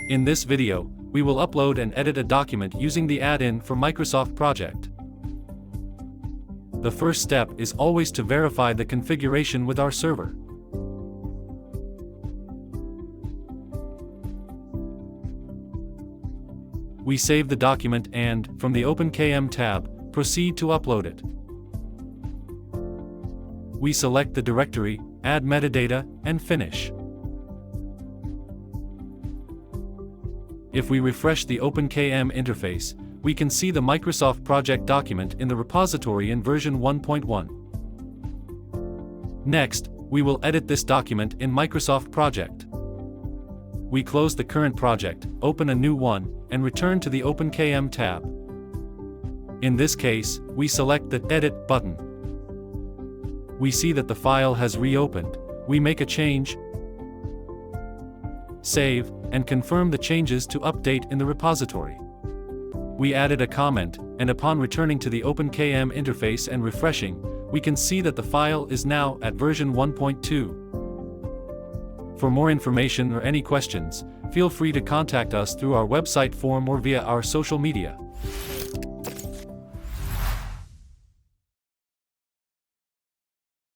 In this video, we will upload and edit a document using the add-in for Microsoft Project. The first step is always to verify the configuration with our server. We save the document and, from the OpenKM tab, proceed to upload it. We select the directory, add metadata, and finish. If we refresh the OpenKM interface, we can see the Microsoft Project document in the repository in version 1.1. Next, we will edit this document in Microsoft Project. We close the current project, open a new one, and return to the OpenKM tab. In this case, we select the Edit button. We see that the file has reopened. We make a change, save, and confirm the changes to update in the repository. We added a comment, and upon returning to the OpenKM interface and refreshing, we can see that the file is now at version 1.2. For more information or any questions, feel free to contact us through our website form or via our social media.